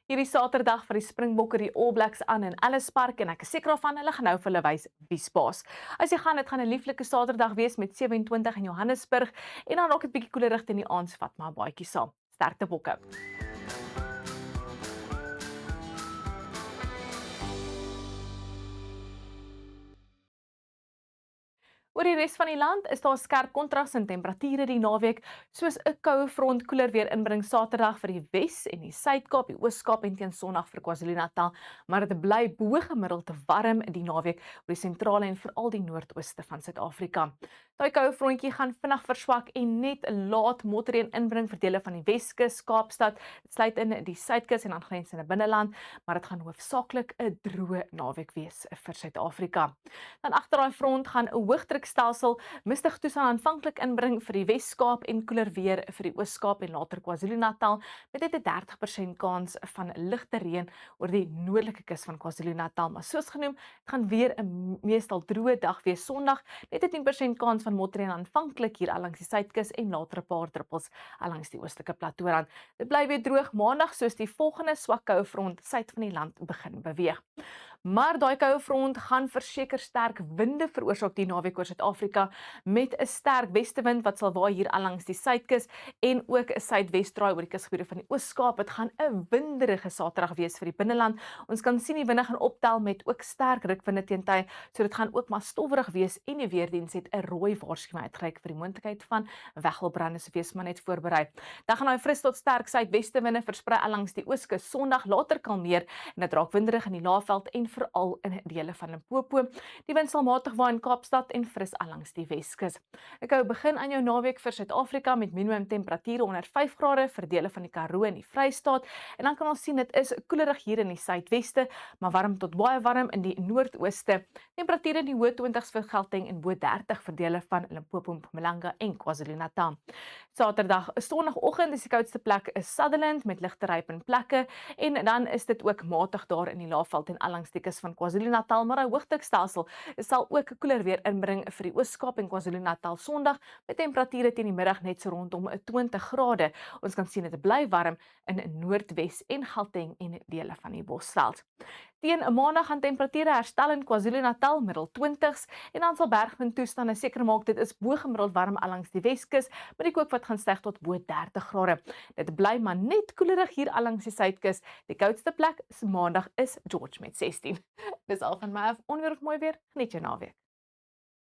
Hierdie Saterdag vir die Springbokke die All Blacks aan in Ellis Park en ek is seker daarvan hulle gaan nou vir hulle wys wie's baas. As jy gaan, dit gaan 'n lieflike Saterdag wees met 27 in Johannesburg en dan raak dit bietjie koeler teen die aand, vat maar 'n baadjie saam. Sterkte bokke. Oor die res van die land is daar skerp kontras in temperature die naweek, soos 'n koue front koeler weer inbring Saterdag vir die Wes en die Suid-Kaap, die Oos-Kaap en teen Sondag vir KwaZulu-Natal, maar dit bly bo gemiddeld te warm in die naweek oor die sentrale en veral die noordooste van Suid-Afrika. Daai koue frontjie gaan vinnig verswak en net 'n laat motreen inbring vir dele van die Weskus, Kaapstad, dit sluit in die Suidkus en aangrensende binneland, maar dit gaan hoofsaaklik 'n droë naweek wees vir Suid-Afrika. Dan agter daai front gaan 'n hoëdrukstelsel mistige toestand aanvanklik inbring vir die Wes-Kaap en koeler weer vir die Oos-Kaap en later KwaZulu-Natal met net 'n 30% kans van ligte reën oor die noordelike kus van KwaZulu-Natal. Maar soos genoem, dit gaan weer 'n meestal droë dag wees Sondag, net 'n 10% kans van motreen aanvanklik hier langs die Suidkus en later 'n paar druppels langs die oostelike platoorand. Dit bly weer droog Maandag soos die volgende swak koue front suid van die land begin beweeg. Maar daai koue front gaan verseker sterk winde veroorsaak die naweek oor Suid-Afrika met 'n sterk westewind wat sal waai hier langs die Suidkus en ook 'n suidwesdraai oor die kusgebiede van die Oos-Kaap. Dit gaan 'n winderige Saterdag wees vir die binneland. Ons kan sien die winde gaan optel met ook sterk rukwinde teen tyd, so dit gaan ook maar stowwerig wees en die weerdiens het 'n rooi waarskuwing uitgereik vir die moontlikheid van weggolbrande, so wees maar net voorberei. Dan gaan daai fris tot sterk suidwestewinde versprei langs die Ooskus Sondag later kalmeer en dit raak winderig in die Laagveld en veral in dele van Limpopo. Die wind sal matig waai in Kaapstad en fris langs die Weskus. Ek hou begin aan jou naweek vir Suid-Afrika met minimum temperature onder 5 grade vir dele van die Karoo en die Vrystaat. En dan kan ons sien dit is koelerig hier in die suidweste, maar warm tot baie warm in die noordooste. Temperature in die hoë 20s vir Gauteng en bo 30 vir dele van Limpopo, Mpumalanga en KwaZulu-Natal. Saterdag, Sondagoggend is die koudste plek is Sutherland met ligte ryp plekke en dan is dit ook matig daar in die Laagveld en langs die kus van KwaZulu-Natal, maar 'n hoëdrukstelsel sal ook koeler weer inbring vir die Oos-Kaap en KwaZulu-Natal Sondag met temperature teen die middag net so rondom 20 grade. Ons kan sien dit bly warm in Noordwes en Gauteng en dele van die Bosveld. Teen 'n Maandag gaan temperature herstel in KwaZulu-Natal middel 20s en dan sal bergwindtoestande seker maak dit is bo gemiddeld warm langs die Weskus met die kook wat gaan styg tot bo 30 grade. Dit bly maar net koelerig hier langs die Suidkus. Die koudste plek Maandag is George met 16. Dis al van my af. Onweer of mooi weer, geniet jou naweek.